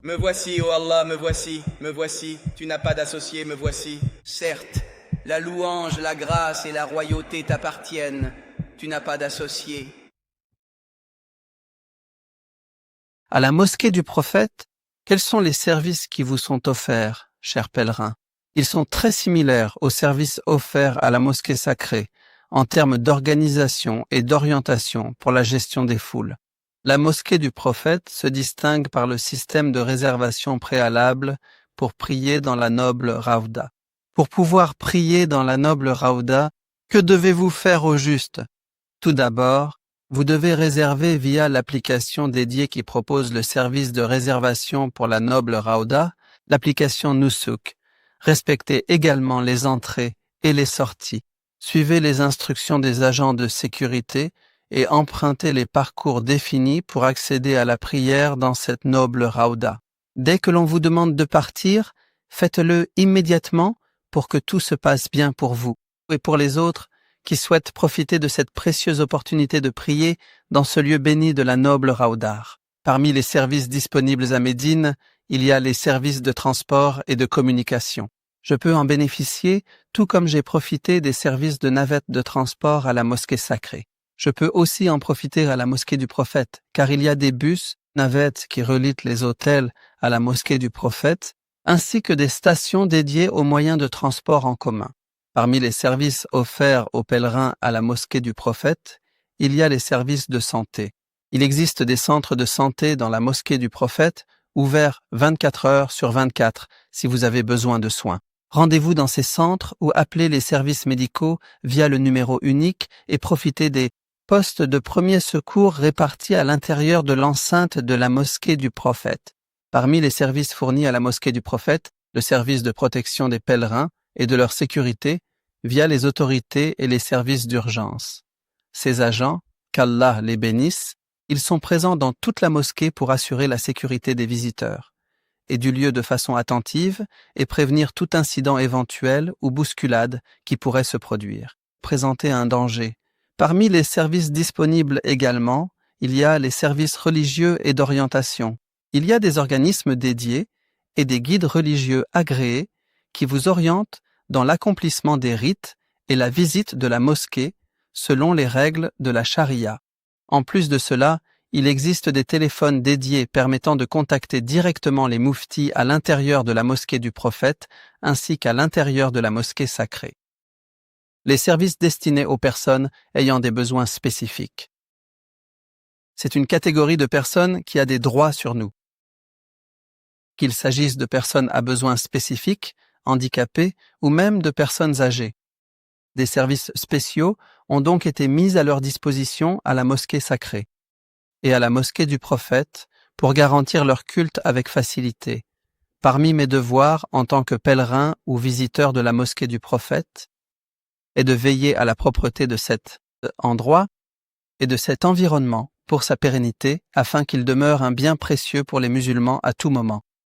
Me voici, ô Allah, me voici, tu n'as pas d'associé, me voici. Certes, la louange, la grâce et la royauté t'appartiennent, tu n'as pas d'associé. À la mosquée du prophète, quels sont les services qui vous sont offerts, chers pèlerins? Ils sont très similaires aux services offerts à la mosquée sacrée en termes d'organisation et d'orientation pour la gestion des foules. La mosquée du prophète se distingue par le système de réservation préalable pour prier dans la noble Raouda. Pour pouvoir prier dans la noble Raouda, que devez-vous faire au juste? Tout d'abord, vous devez réserver via l'application dédiée qui propose le service de réservation pour la noble Raouda, l'application Nusuk. Respectez également les entrées et les sorties. Suivez les instructions des agents de sécurité et empruntez les parcours définis pour accéder à la prière dans cette noble Raouda. Dès que l'on vous demande de partir, faites-le immédiatement pour que tout se passe bien pour vous et pour les autres qui souhaitent profiter de cette précieuse opportunité de prier dans ce lieu béni de la noble Raoudar. Parmi les services disponibles à Médine, il y a les services de transport et de communication. Je peux en bénéficier, tout comme j'ai profité des services de navette de transport à la mosquée sacrée. Je peux aussi en profiter à la mosquée du prophète, car il y a des bus, navettes qui relient les hôtels à la mosquée du prophète, ainsi que des stations dédiées aux moyens de transport en commun. Parmi les services offerts aux pèlerins à la mosquée du prophète, il y a les services de santé. Il existe des centres de santé dans la mosquée du prophète, ouverts 24 heures sur 24 si vous avez besoin de soins. Rendez-vous dans ces centres ou appelez les services médicaux via le numéro unique et profitez des postes de premier secours répartis à l'intérieur de l'enceinte de la mosquée du prophète. Parmi les services fournis à la mosquée du prophète, le service de protection des pèlerins et de leur sécurité via les autorités et les services d'urgence. Ces agents, qu'Allah les bénisse, ils sont présents dans toute la mosquée pour assurer la sécurité des visiteurs et du lieu de façon attentive et prévenir tout incident éventuel ou bousculade qui pourrait se produire. Présenter un danger. Parmi les services disponibles également, il y a les services religieux et d'orientation. Il y a des organismes dédiés et des guides religieux agréés qui vous orientent dans l'accomplissement des rites et la visite de la mosquée selon les règles de la charia. En plus de cela, il existe des téléphones dédiés permettant de contacter directement les mouftis à l'intérieur de la mosquée du prophète ainsi qu'à l'intérieur de la mosquée sacrée. Les services destinés aux personnes ayant des besoins spécifiques. C'est une catégorie de personnes qui a des droits sur nous. Qu'il s'agisse de personnes à besoins spécifiques, handicapées ou même de personnes âgées. Des services spéciaux ont donc été mis à leur disposition à la mosquée sacrée et à la mosquée du prophète pour garantir leur culte avec facilité. Parmi mes devoirs en tant que pèlerin ou visiteur de la mosquée du prophète est de veiller à la propreté de cet endroit et de cet environnement pour sa pérennité afin qu'il demeure un bien précieux pour les musulmans à tout moment.